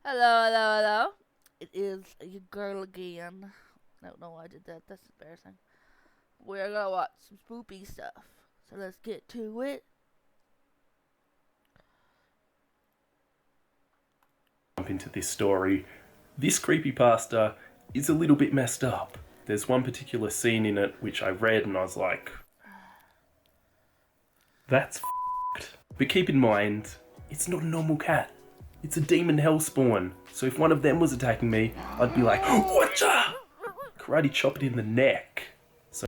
Hello, hello, hello. It is your girl again. I don't know why I did that. That's embarrassing. We're gonna watch some spoopy stuff. So let's get to it. Jump into this story. This creepypasta is a little bit messed up. There's one particular scene in it which I read and I was like, that's f***ed. But keep in mind, it's not a normal cat. It's a demon hellspawn. So if one of them was attacking me, I'd be like, whatcha? Karate chop it in the neck. So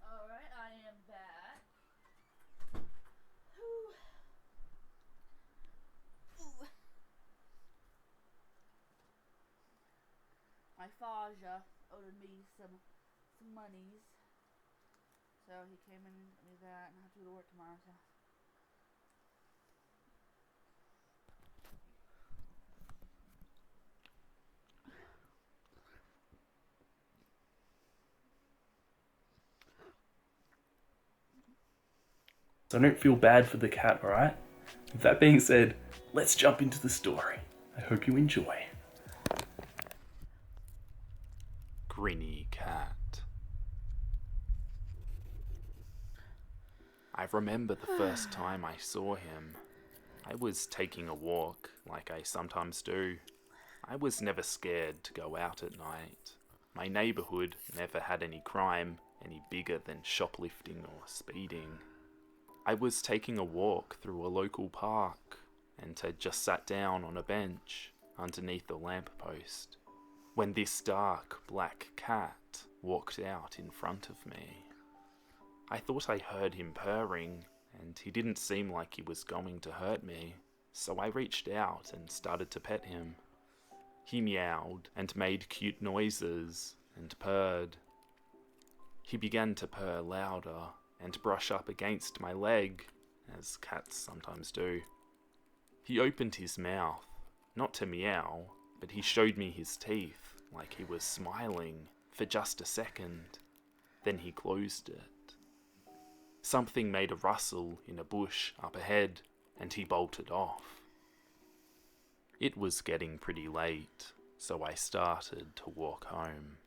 Alright, I am back. My Faja owed me some monies. So he came in and got me that, and I have to go to work tomorrow, so. I don't feel bad for the cat, alright? With that being said, let's jump into the story. I hope you enjoy. Grinny Cat. I remember the first time I saw him. I was taking a walk, like I sometimes do. I was never scared to go out at night. My neighbourhood never had any crime any bigger than shoplifting or speeding. I was taking a walk through a local park and had just sat down on a bench underneath a lamppost when this dark black cat walked out in front of me. I thought I heard him purring, and he didn't seem like he was going to hurt me, so I reached out and started to pet him. He meowed and made cute noises and purred. He began to purr louder and brush up against my leg, as cats sometimes do. He opened his mouth, not to meow, but he showed me his teeth like he was smiling for just a second. Then he closed it. Something made a rustle in a bush up ahead, and he bolted off. It was getting pretty late, so I started to walk home.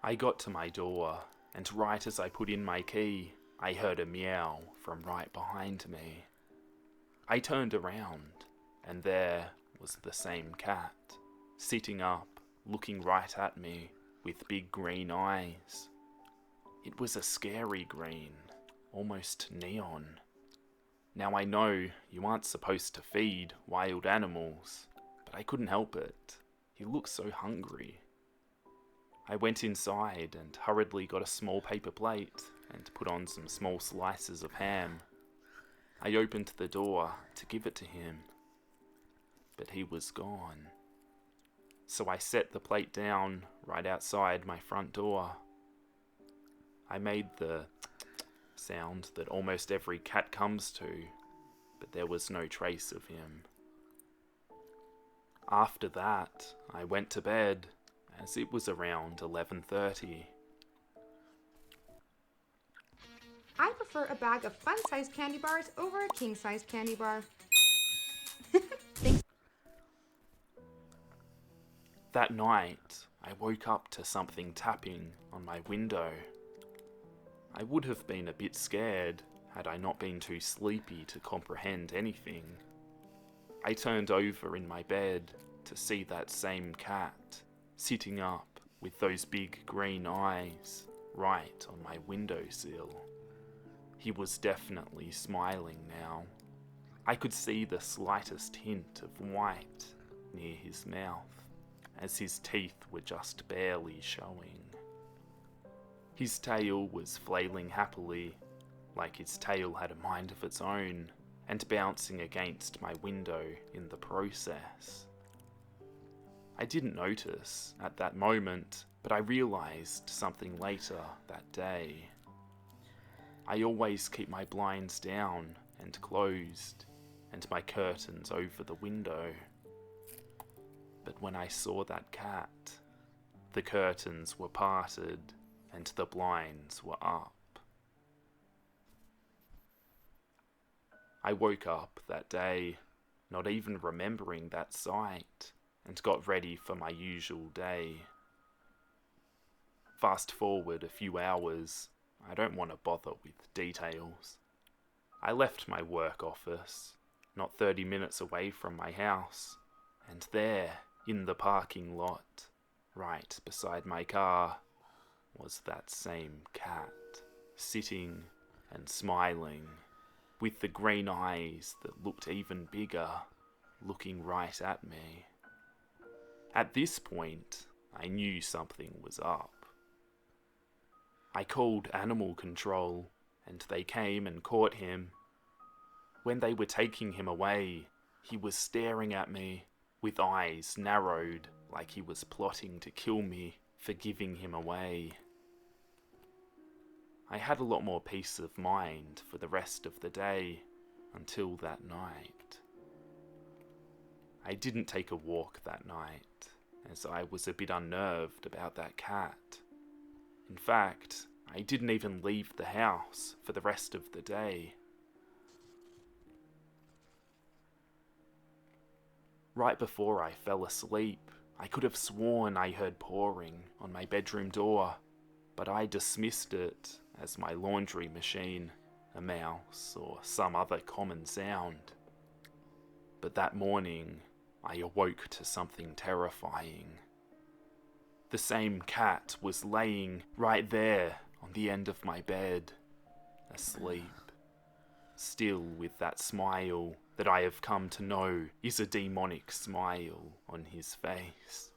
I got to my door, and right as I put in my key, I heard a meow from right behind me. I turned around, and there was the same cat, sitting up, looking right at me with big green eyes. It was a scary green, almost neon. Now I know you aren't supposed to feed wild animals, but I couldn't help it. He looked so hungry. I went inside and hurriedly got a small paper plate and put on some small slices of ham. I opened the door to give it to him, but he was gone. So I set the plate down right outside my front door. I made the sound that almost every cat comes to, but there was no trace of him. After that, I went to bed, as it was around 11:30. I prefer a bag of fun-sized candy bars over a king-sized candy bar. That night, I woke up to something tapping on my window. I would have been a bit scared had I not been too sleepy to comprehend anything. I turned over in my bed to see that same cat sitting up with those big green eyes right on my windowsill. He was definitely smiling now. I could see the slightest hint of white near his mouth, as his teeth were just barely showing. His tail was flailing happily, like his tail had a mind of its own, and bouncing against my window in the process. I didn't notice at that moment, but I realised something later that day. I always keep my blinds down and closed, and my curtains over the window. But when I saw that cat, the curtains were parted and the blinds were up. I woke up that day, not even remembering that sight, and got ready for my usual day. Fast forward a few hours, I don't want to bother with details. I left my work office, not 30 minutes away from my house, and there, in the parking lot, right beside my car, was that same cat, sitting and smiling, with the green eyes that looked even bigger, looking right at me. At this point, I knew something was up. I called animal control, and they came and caught him. When they were taking him away, he was staring at me, with eyes narrowed like he was plotting to kill me for giving him away. I had a lot more peace of mind for the rest of the day, until that night. I didn't take a walk that night, as I was a bit unnerved about that cat. In fact, I didn't even leave the house for the rest of the day. Right before I fell asleep, I could have sworn I heard pawing on my bedroom door, but I dismissed it as my laundry machine, a mouse, or some other common sound. But that morning, I awoke to something terrifying. The same cat was laying right there on the end of my bed, asleep, still with that smile that I have come to know is a demonic smile on his face.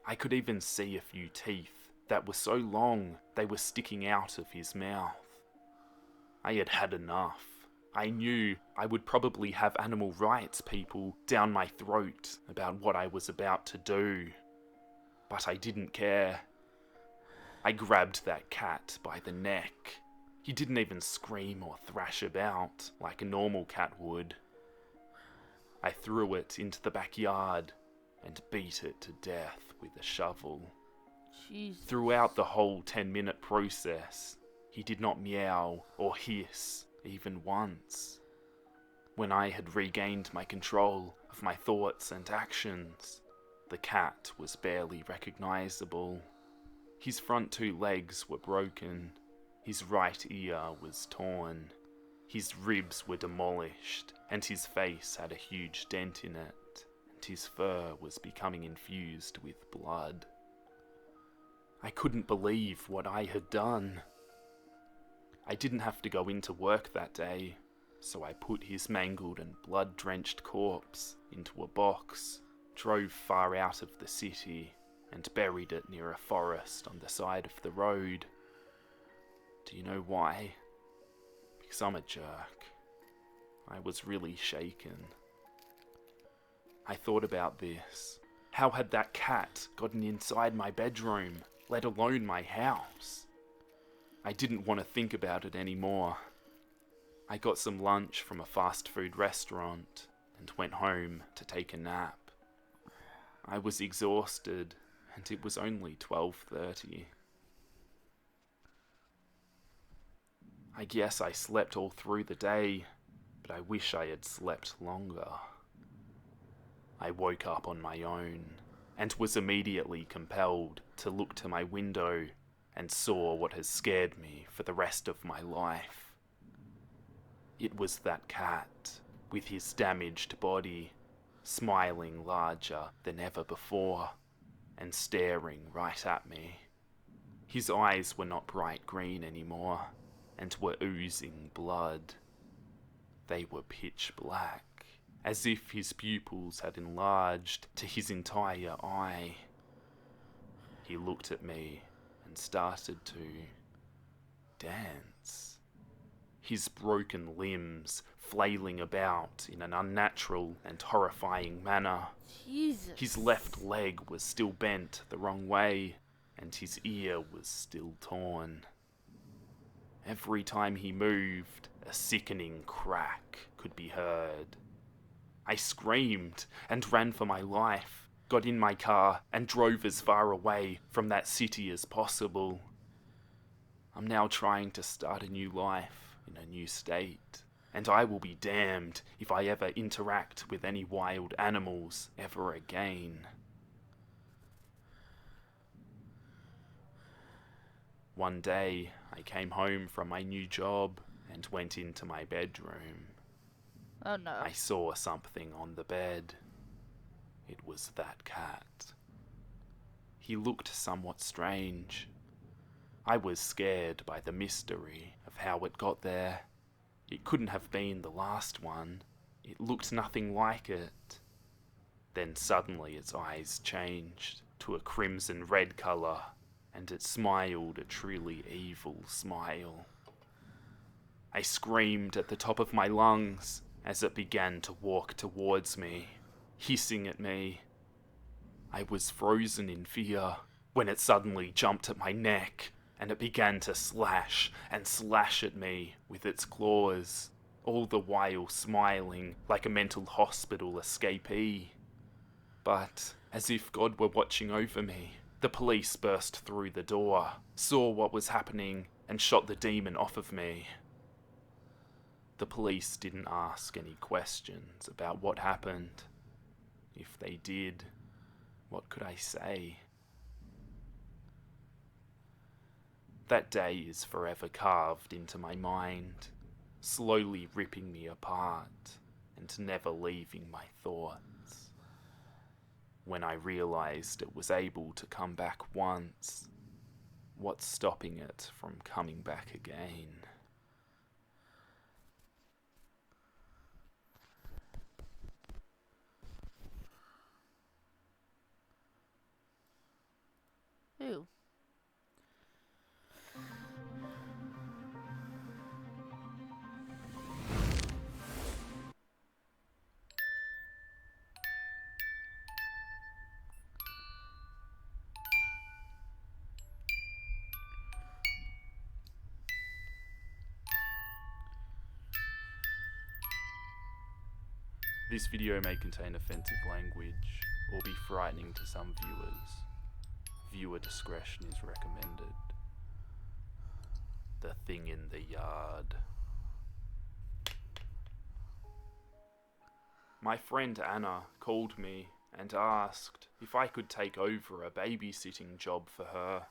I could even see a few teeth that were so long they were sticking out of his mouth. I had had enough. I knew I would probably have animal rights people down my throat about what I was about to do. But I didn't care. I grabbed that cat by the neck. He didn't even scream or thrash about like a normal cat would. I threw it into the backyard and beat it to death with a shovel. Jesus. Throughout the whole 10-minute process, he did not meow or hiss even once. When I had regained my control of my thoughts and actions, the cat was barely recognizable. His front 2 legs were broken. His right ear was torn. His ribs were demolished, and his face had a huge dent in it, and his fur was becoming infused with blood. I couldn't believe what I had done. I didn't have to go into work that day, so I put his mangled and blood-drenched corpse into a box, drove far out of the city, and buried it near a forest on the side of the road. Do you know why? Because I'm a jerk. I was really shaken. I thought about this. How had that cat gotten inside my bedroom, let alone my house? I didn't want to think about it anymore. I got some lunch from a fast food restaurant and went home to take a nap. I was exhausted, and it was only 12:30. I guess I slept all through the day, but I wish I had slept longer. I woke up on my own, and was immediately compelled to look to my window and saw what has scared me for the rest of my life. It was that cat, with his damaged body, smiling larger than ever before, and staring right at me. His eyes were not bright green anymore, and were oozing blood. They were pitch black, as if his pupils had enlarged to his entire eye. He looked at me and started to dance. His broken limbs flailing about in an unnatural and horrifying manner. Jesus. His left leg was still bent the wrong way, and his ear was still torn. Every time he moved, a sickening crack could be heard. I screamed and ran for my life, got in my car and drove as far away from that city as possible. I'm now trying to start a new life in a new state, and I will be damned if I ever interact with any wild animals ever again. One day, I came home from my new job and went into my bedroom. Oh no. I saw something on the bed. It was that cat. He looked somewhat strange. I was scared by the mystery of how it got there. It couldn't have been the last one. It looked nothing like it. Then suddenly its eyes changed to a crimson red colour, and it smiled a truly evil smile. I screamed at the top of my lungs as it began to walk towards me, hissing at me. I was frozen in fear when it suddenly jumped at my neck, and it began to slash and slash at me with its claws, all the while smiling like a mental hospital escapee. But, as if God were watching over me, the police burst through the door, saw what was happening, and shot the demon off of me. The police didn't ask any questions about what happened. If they did, what could I say? That day is forever carved into my mind, slowly ripping me apart and never leaving my thoughts. When I realized it was able to come back once, what's stopping it from coming back again? Ew. This video may contain offensive language or be frightening to some viewers. Viewer discretion is recommended. The thing in the yard. My friend Anna called me and asked if I could take over a babysitting job for her.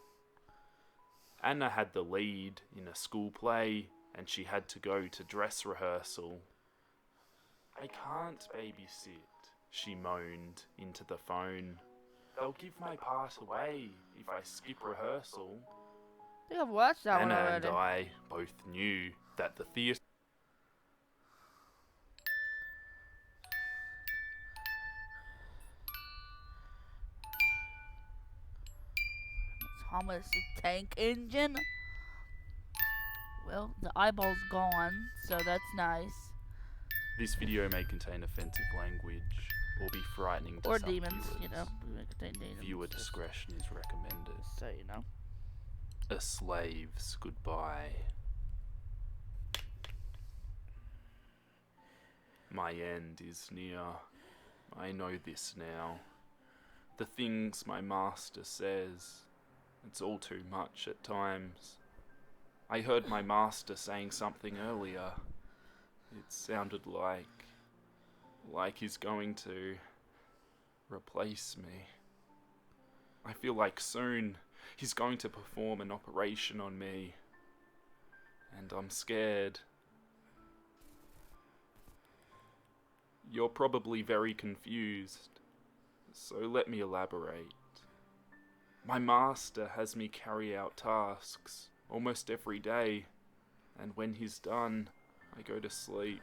Anna had the lead in a school play and she had to go to dress rehearsal. "I can't babysit," she moaned into the phone. "They'll give my part away if I skip rehearsal." I think I've watched that one Anna and already. I both knew that the theatre Thomas the Tank Engine. Well, the eyeball's gone, so that's nice. This video may contain offensive language or be frightening to Or some demons, viewers. you know. We may contain demons. Viewer discretion is recommended. So, you know. A slave's goodbye. My end is near. I know this now. The things my master says, it's all too much at times. I heard my master saying something earlier. It sounded like he's going to replace me. I feel like soon he's going to perform an operation on me, and I'm scared. You're probably very confused, so let me elaborate. My master has me carry out tasks almost every day, and when he's done, I go to sleep.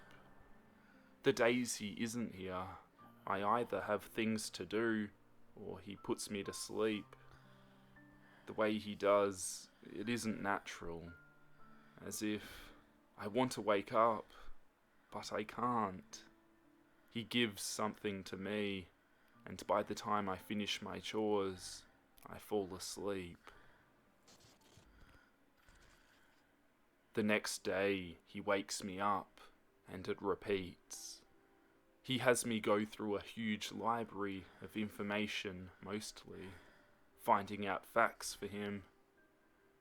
The days he isn't here, I either have things to do, or he puts me to sleep. The way he does, it isn't natural. As if I want to wake up, but I can't. He gives something to me, and by the time I finish my chores, I fall asleep. The next day, he wakes me up, and it repeats. He has me go through a huge library of information, mostly, finding out facts for him.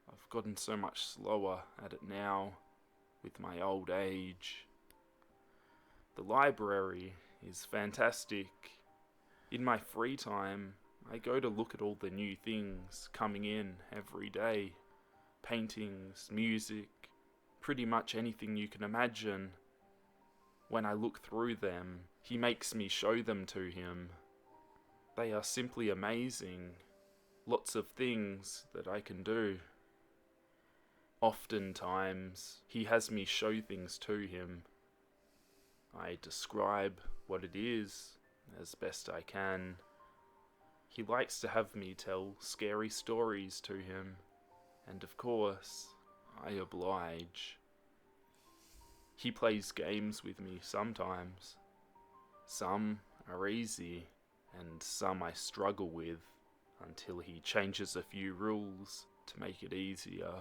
I've gotten so much slower at it now, with my old age. The library is fantastic. In my free time, I go to look at all the new things coming in every day. Paintings, music, pretty much anything you can imagine. When I look through them, he makes me show them to him. They are simply amazing. Lots of things that I can do. Oftentimes, he has me show things to him. I describe what it is as best I can. He likes to have me tell scary stories to him, and of course, I oblige. He plays games with me sometimes. Some are easy, and some I struggle with until he changes a few rules to make it easier.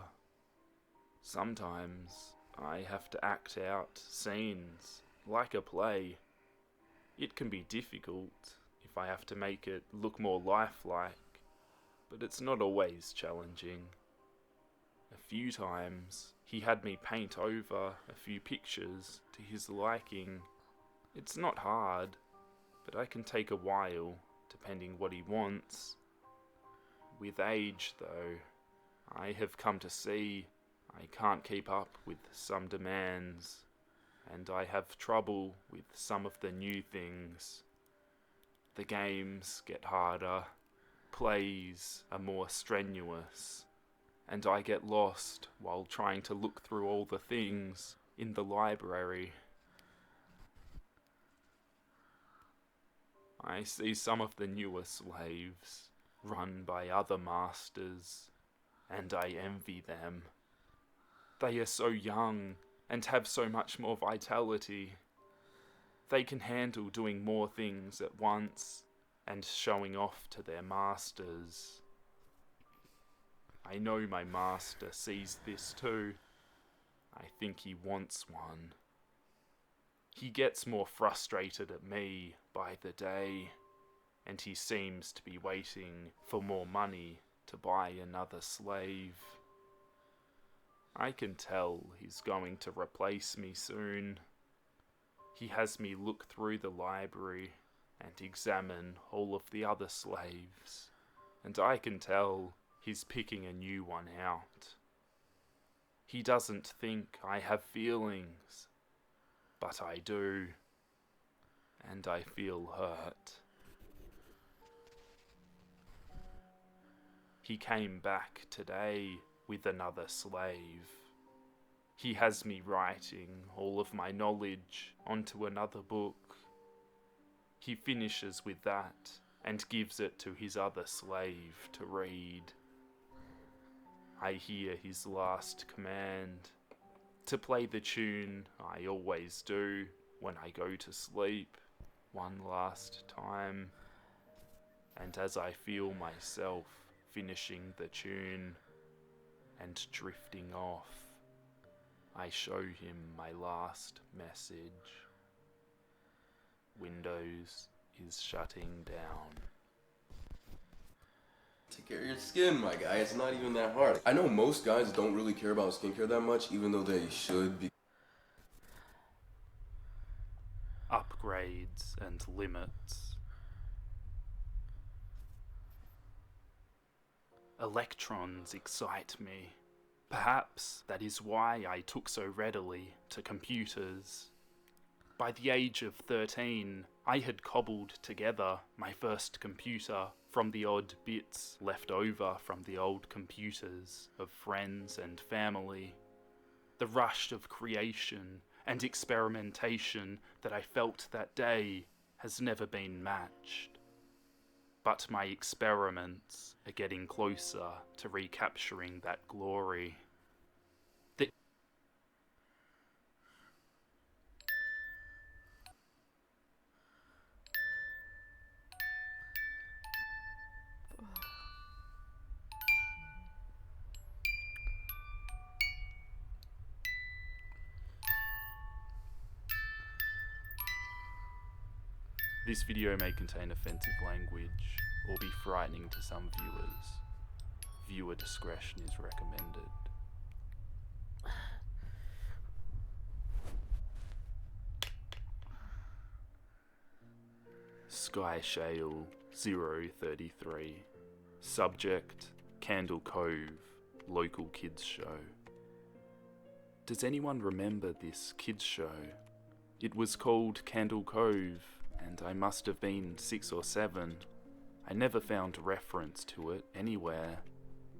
Sometimes I have to act out scenes like a play. It can be difficult if I have to make it look more lifelike, but it's not always challenging. A few times he had me paint over a few pictures to his liking. It's not hard, but I can take a while depending what he wants. With age, though, I have come to see I can't keep up with some demands, and I have trouble with some of the new things. The games get harder, plays are more strenuous, and I get lost while trying to look through all the things in the library. I see some of the newer slaves run by other masters, and I envy them. They are so young and have so much more vitality. They can handle doing more things at once and showing off to their masters. I know my master sees this too. I think he wants one. He gets more frustrated at me by the day, and he seems to be waiting for more money to buy another slave. I can tell he's going to replace me soon. He has me look through the library and examine all of the other slaves, and I can tell he's picking a new one out. He doesn't think I have feelings, but I do, and I feel hurt. He came back today with another slave. He has me writing all of my knowledge onto another book. He finishes with that and gives it to his other slave to read. I hear his last command, to play the tune I always do when I go to sleep, one last time. And as I feel myself finishing the tune and drifting off, I show him my last message. Windows is shutting down. Take care of your skin, my guy. It's not even that hard. I know most guys don't really care about skincare that much, even though they should be. Upgrades and limits. Electrons excite me. Perhaps that is why I took so readily to computers. By the age of 13, I had cobbled together my first computer from the odd bits left over from the old computers of friends and family. The rush of creation and experimentation that I felt that day has never been matched. But my experiments are getting closer to recapturing that glory. This video may contain offensive language or be frightening to some viewers. Viewer discretion is recommended. Sky Shale 033. Subject, Candle Cove, local kids show. Does anyone remember this kids show? It was called Candle Cove, and I must have been 6 or 7. I never found reference to it anywhere,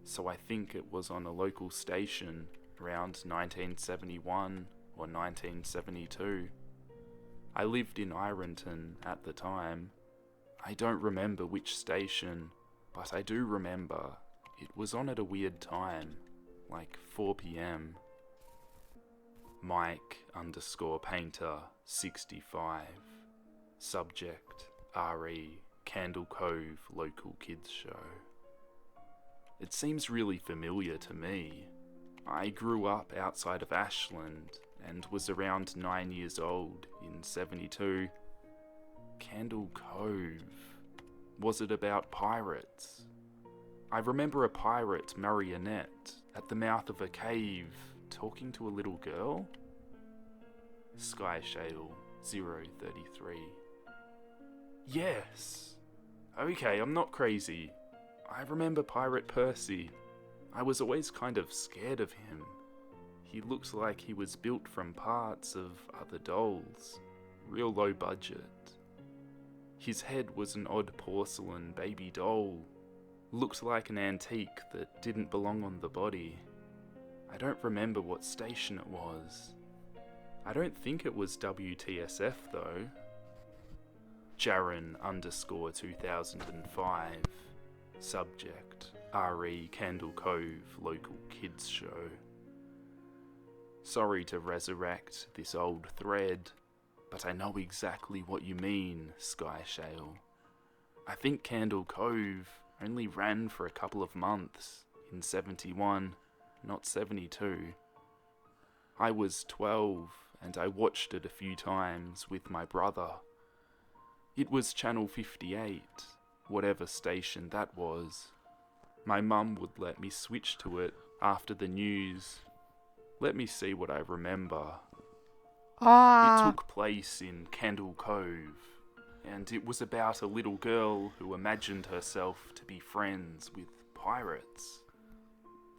so I think it was on a local station around 1971 or 1972. I lived in Ironton at the time. I don't remember which station, but I do remember it was on at a weird time, like 4 p.m. Mike_Painter 65. Subject, RE, Candle Cove local kids show. It seems really familiar to me. I grew up outside of Ashland and was around 9 years old in 72. Candle Cove. Was it about pirates? I remember a pirate marionette at the mouth of a cave talking to a little girl. Sky Shale 033. Yes! Okay, I'm not crazy. I remember Pirate Percy. I was always kind of scared of him. He looked like he was built from parts of other dolls. Real low budget. His head was an odd porcelain baby doll. Looked like an antique that didn't belong on the body. I don't remember what station it was. I don't think it was WTSF though. Jaren_2005. Subject, RE Candle Cove local kids show. Sorry to resurrect this old thread, but I know exactly what you mean, Sky Shale. I think Candle Cove only ran for a couple of months in 71, not 72. I was 12 and I watched it a few times with my brother. It was Channel 58, whatever station that was. My mum would let me switch to it after the news. Let me see what I remember. It took place in Candle Cove, and it was about a little girl who imagined herself to be friends with pirates.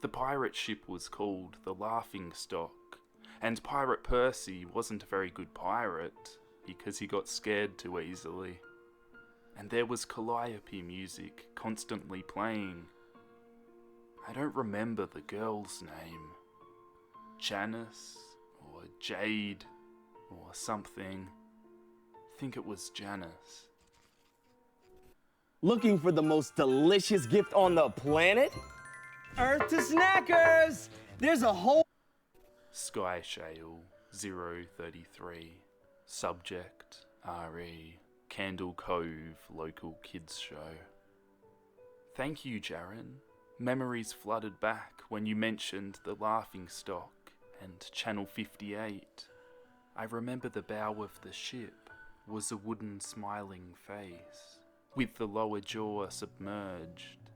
The pirate ship was called the Laughing Stock, and Pirate Percy wasn't a very good pirate because he got scared too easily. And there was calliope music constantly playing. I don't remember the girl's name. Janice or Jade or something. I think it was Janice. Looking for the most delicious gift on the planet? Earth to Snackers! There's a whole... Sky Shale 033. Subject, RE, Candle Cove local kids show. Thank you, Jaren. Memories flooded back when you mentioned the Laughing Stock and Channel 58. I remember the bow of the ship was a wooden smiling face, with the lower jaw submerged.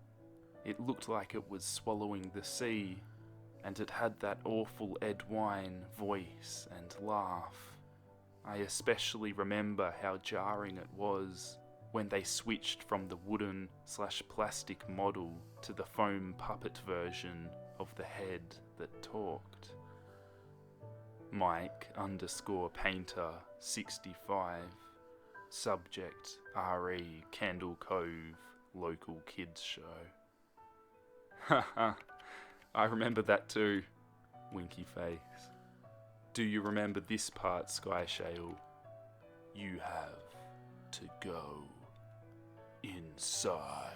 It looked like it was swallowing the sea, and it had that awful Edwine voice and laugh. I especially remember how jarring it was when they switched from the wooden/plastic model to the foam puppet version of the head that talked. Mike _ Painter 65. Subject RE Candle Cove Local Kids Show. Haha, I remember that too. Winky face. Do you remember this part, Sky Shale? You have to go inside.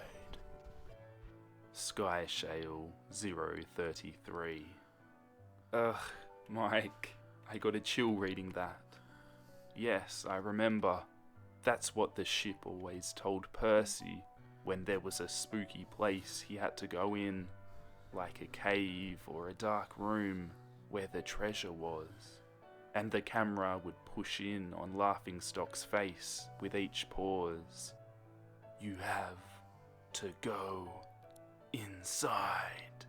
Sky Shale 033. Ugh, Mike, I got a chill reading that. Yes, I remember. That's what the ship always told Percy when there was a spooky place he had to go in, like a cave or a dark room where the treasure was. And the camera would push in on Laughingstock's face with each pause. You have to go inside.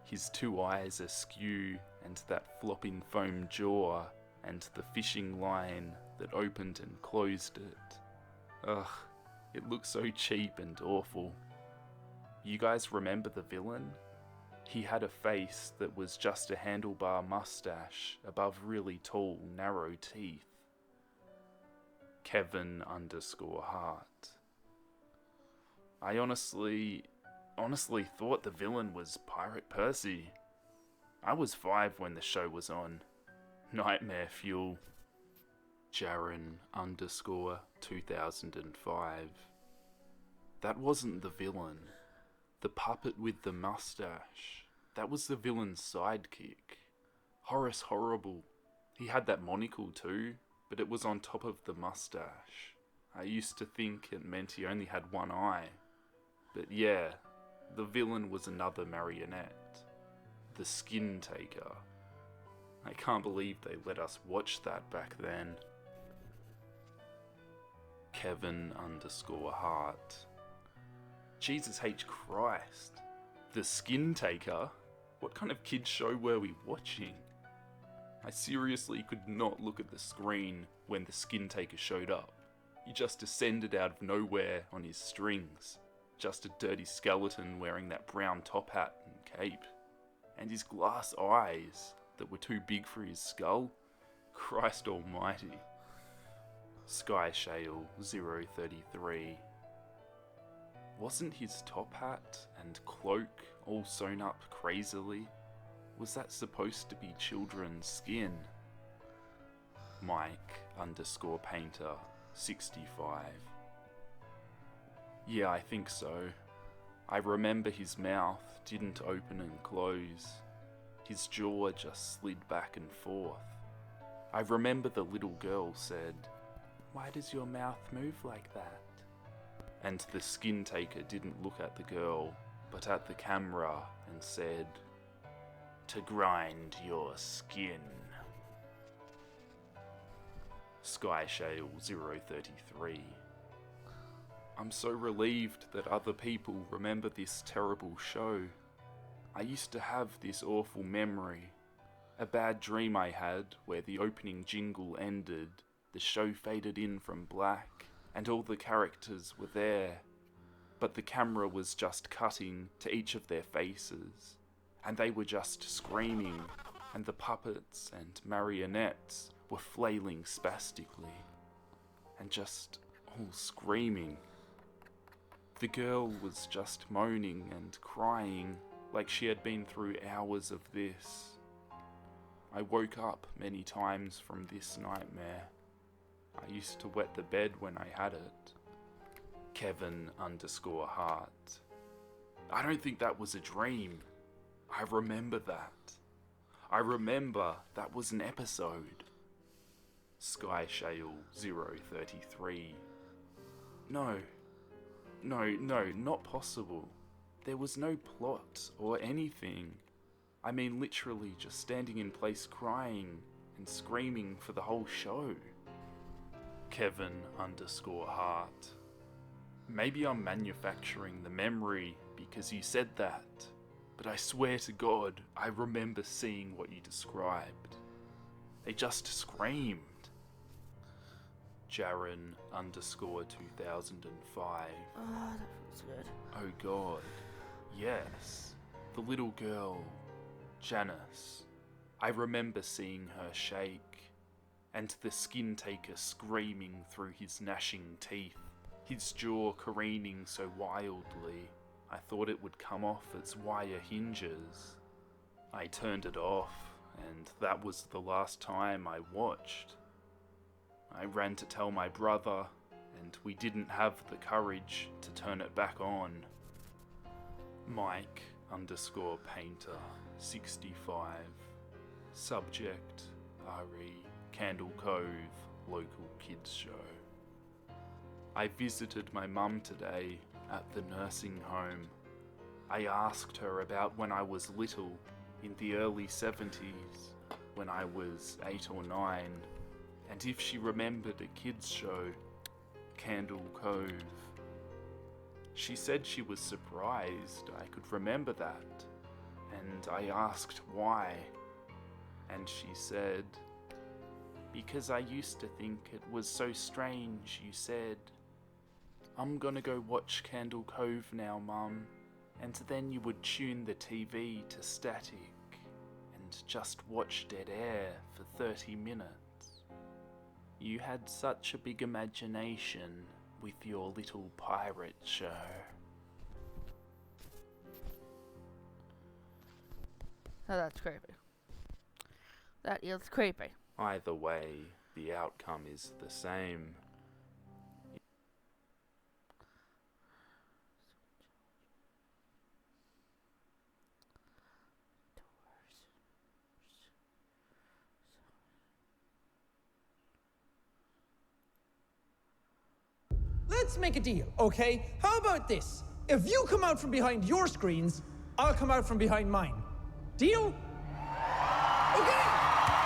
His two eyes askew, and that flopping foam jaw, and the fishing line that opened and closed it. Ugh, it looked so cheap and awful. You guys remember the villain? He had a face that was just a handlebar mustache above really tall, narrow teeth. Kevin _ Hart. I honestly thought the villain was Pirate Percy. I was 5 when the show was on. Nightmare fuel. Jaren _ 2005. That wasn't the villain. The puppet with the mustache. That was the villain's sidekick. Horace Horrible. He had that monocle too, but it was on top of the mustache. I used to think it meant he only had one eye. But yeah, the villain was another marionette. The Skin Taker. I can't believe they let us watch that back then. Kevin _ Hart. Jesus H. Christ. The Skin Taker? What kind of kids show were we watching? I seriously could not look at the screen when the Skin Taker showed up. He just descended out of nowhere on his strings. Just a dirty skeleton wearing that brown top hat and cape. And his glass eyes that were too big for his skull? Christ almighty. Sky Shale 033. Wasn't his top hat and cloak all sewn up crazily? Was that supposed to be children's skin? Mike _ Painter 65. Yeah, I think so. I remember his mouth didn't open and close. His jaw just slid back and forth. I remember the little girl said, "Why does your mouth move like that?" And the Skin Taker didn't look at the girl, but at the camera and said, "To grind your skin." Sky Shale 033. I'm so relieved that other people remember this terrible show. I used to have this awful memory. A bad dream I had where the opening jingle ended, the show faded in from black, and all the characters were there. But the camera was just cutting to each of their faces, and they were just screaming, and the puppets and marionettes were flailing spastically, and just all screaming. The girl was just moaning and crying like she had been through hours of this. I woke up many times from this nightmare. I used to wet the bed when I had it. Kevin _ Hart. I don't think that was a dream. I remember that. I remember that was an episode. Sky Shale 033. No, not possible. There was no plot or anything. I mean, literally just standing in place crying and screaming for the whole show. Kevin _ Hart. Maybe I'm manufacturing the memory because you said that, but I swear to God, I remember seeing what you described. They just screamed. Jaren _ 2005. Oh, that feels good. Oh God, yes. The little girl, Janice. I remember seeing her shake, and the skin taker screaming through his gnashing teeth, his jaw careening so wildly I thought it would come off its wire hinges. I turned it off, and that was the last time I watched. I ran to tell my brother, and we didn't have the courage to turn it back on. Mike_Painter 65. Subject RE Candle Cove Local Kids Show. I visited my mum today at the nursing home. I asked her about when I was little in the early 70s, when I was 8 or 9, and if she remembered a kids show, Candle Cove. She said she was surprised I could remember that, and I asked why, and she said, "Because I used to think it was so strange you said, 'I'm gonna go watch Candle Cove now, Mum,' and then you would tune the TV to static and just watch dead air for 30 minutes. You had such a big imagination with your little pirate show." Oh, that's creepy. That is creepy. Either way, the outcome is the same. Let's make a deal, okay? How about this? If you come out from behind your screens, I'll come out from behind mine. Deal? Okay,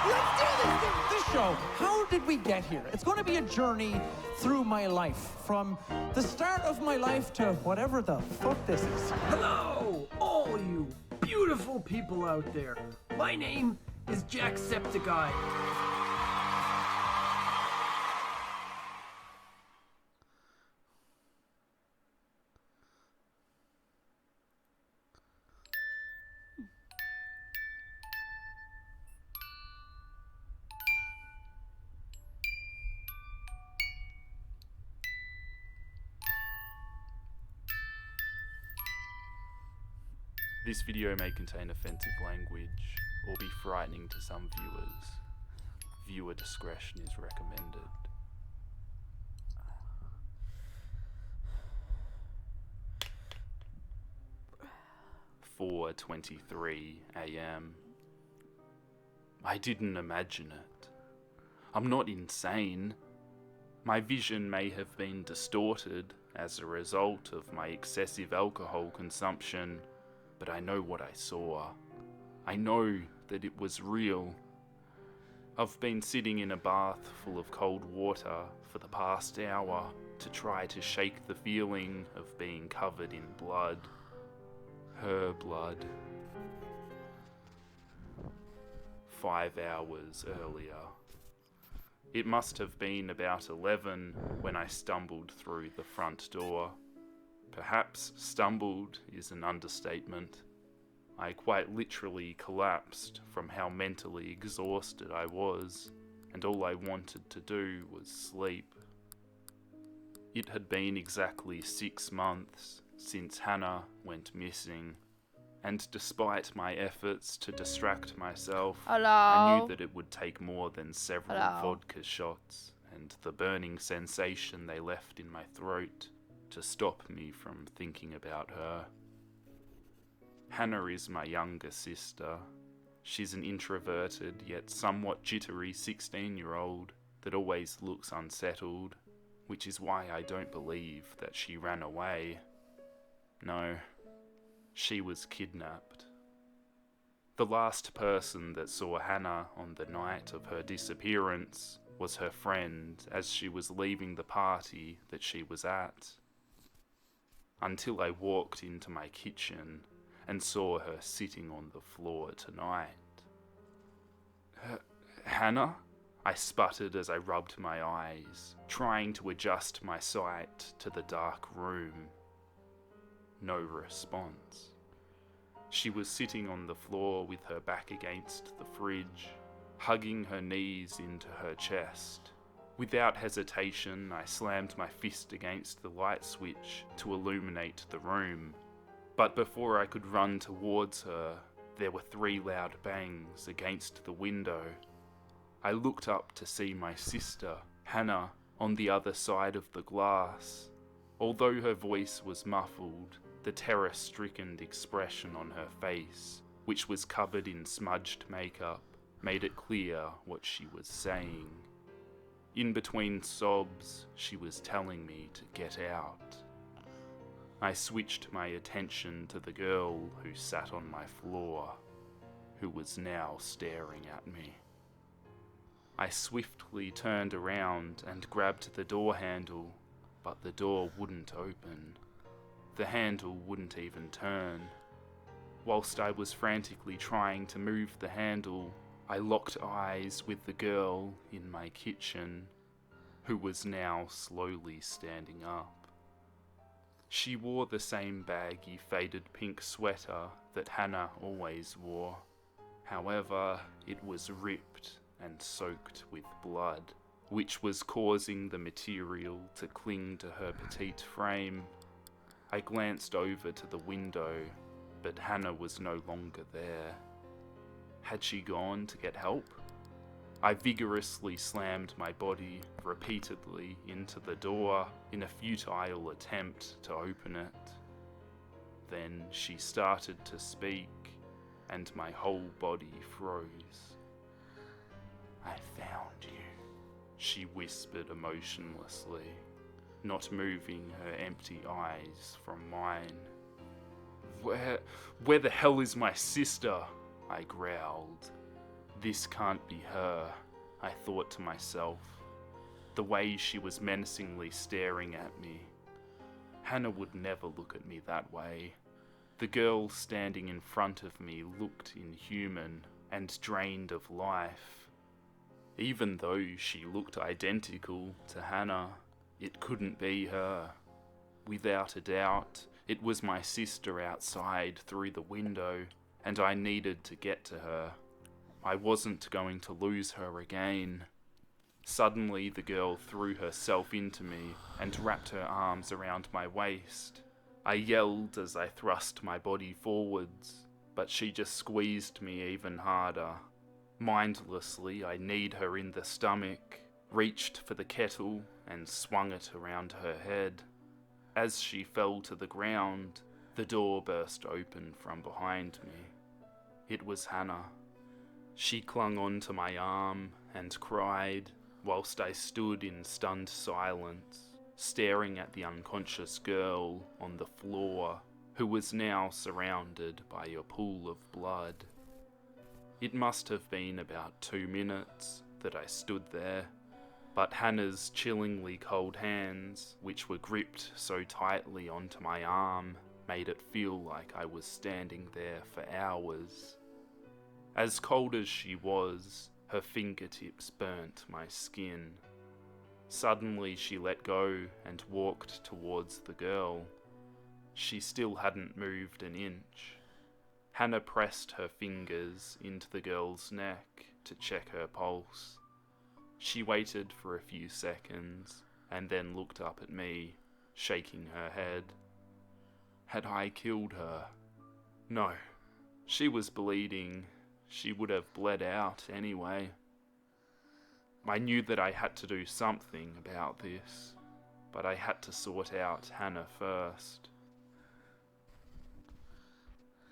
let's do this thing. This show, how did we get here? It's going to be a journey through my life, from the start of my life to whatever the fuck this is. Hello, all you beautiful people out there. My name is Jacksepticeye. This video may contain offensive language or be frightening to some viewers. Viewer discretion is recommended. 4:23 a.m. I didn't imagine it. I'm not insane. My vision may have been distorted as a result of my excessive alcohol consumption, but I know what I saw. I know that it was real. I've been sitting in a bath full of cold water for the past hour to try to shake the feeling of being covered in blood. Her blood. 5 hours earlier. It must have been about 11 when I stumbled through the front door. Perhaps stumbled is an understatement. I quite literally collapsed from how mentally exhausted I was, and all I wanted to do was sleep. It had been exactly 6 months since Hannah went missing, and despite my efforts to distract myself, Hello? I knew that it would take more than several Hello? vodka shots and the burning sensation they left in my throat to stop me from thinking about her. Hannah is my younger sister. She's an introverted yet somewhat jittery 16-year-old that always looks unsettled, which is why I don't believe that she ran away. No, she was kidnapped. The last person that saw Hannah on the night of her disappearance was her friend as she was leaving the party that she was at. Until I walked into my kitchen and saw her sitting on the floor tonight. Hannah? I sputtered as I rubbed my eyes, trying to adjust my sight to the dark room. No response. She was sitting on the floor with her back against the fridge, hugging her knees into her chest. Without hesitation, I slammed my fist against the light switch to illuminate the room. But before I could run towards her, there were 3 loud bangs against the window. I looked up to see my sister, Hannah, on the other side of the glass. Although her voice was muffled, the terror-stricken expression on her face, which was covered in smudged makeup, made it clear what she was saying. In between sobs, she was telling me to get out. I switched my attention to the girl who sat on my floor, who was now staring at me. I swiftly turned around and grabbed the door handle, but the door wouldn't open. The handle wouldn't even turn. Whilst I was frantically trying to move the handle, I locked eyes with the girl in my kitchen, who was now slowly standing up. She wore the same baggy, faded pink sweater that Hannah always wore. However, it was ripped and soaked with blood, which was causing the material to cling to her petite frame. I glanced over to the window, but Hannah was no longer there. Had she gone to get help? I vigorously slammed my body repeatedly into the door in a futile attempt to open it. Then she started to speak, and my whole body froze. "I found you," she whispered emotionlessly, not moving her empty eyes from mine. Where the hell is my sister?" I growled. This can't be her, I thought to myself. The way she was menacingly staring at me. Hannah would never look at me that way. The girl standing in front of me looked inhuman and drained of life. Even though she looked identical to Hannah, it couldn't be her. Without a doubt, it was my sister outside through the window, and I needed to get to her. I wasn't going to lose her again. Suddenly, the girl threw herself into me and wrapped her arms around my waist. I yelled as I thrust my body forwards, but she just squeezed me even harder. Mindlessly, I kneed her in the stomach, reached for the kettle, and swung it around her head. As she fell to the ground, the door burst open from behind me. It was Hannah. She clung onto my arm and cried, whilst I stood in stunned silence, staring at the unconscious girl on the floor, who was now surrounded by a pool of blood. It must have been about 2 minutes that I stood there, but Hannah's chillingly cold hands, which were gripped so tightly onto my arm, made it feel like I was standing there for hours. As cold as she was, her fingertips burnt my skin. Suddenly she let go and walked towards the girl. She still hadn't moved an inch. Hannah pressed her fingers into the girl's neck to check her pulse. She waited for a few seconds and then looked up at me, shaking her head. Had I killed her? No. She was bleeding. She would have bled out anyway. I knew that I had to do something about this, but I had to sort out Hannah first.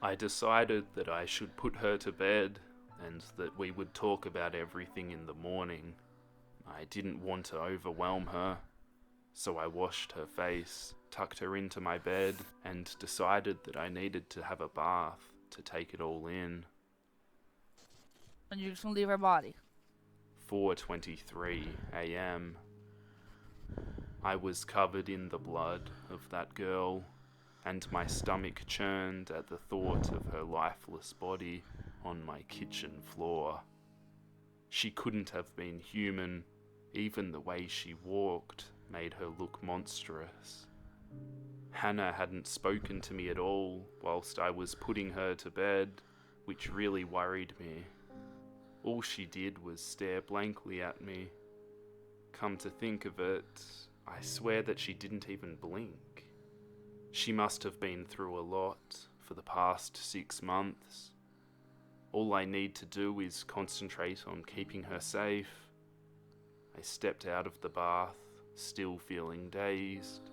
I decided that I should put her to bed and that we would talk about everything in the morning. I didn't want to overwhelm her, so I washed her face, tucked her into my bed, and decided that I needed to have a bath to take it all in. And you're just gonna leave her body. 4:23 a.m. I was covered in the blood of that girl, and my stomach churned at the thought of her lifeless body on my kitchen floor. She couldn't have been human. Even the way she walked made her look monstrous. Hannah hadn't spoken to me at all whilst I was putting her to bed, which really worried me. All she did was stare blankly at me. Come to think of it, I swear that she didn't even blink. She must have been through a lot for the past 6 months. All I need to do is concentrate on keeping her safe. I stepped out of the bath, still feeling dazed.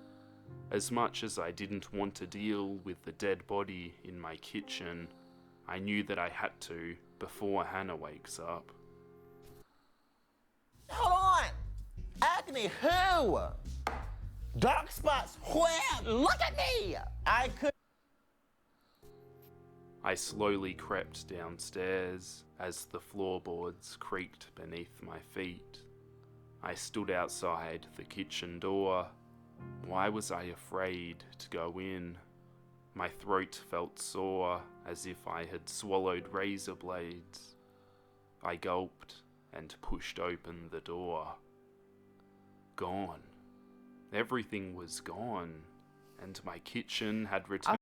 As much as I didn't want to deal with the dead body in my kitchen, I knew that I had to before Hannah wakes up. Hold on! Agony who? Dark spots where? Look at me! I could. I slowly crept downstairs as the floorboards creaked beneath my feet. I stood outside the kitchen door. Why was I afraid to go in? My throat felt sore, as if I had swallowed razor blades. I gulped and pushed open the door. Gone. Everything was gone, and my kitchen had returned.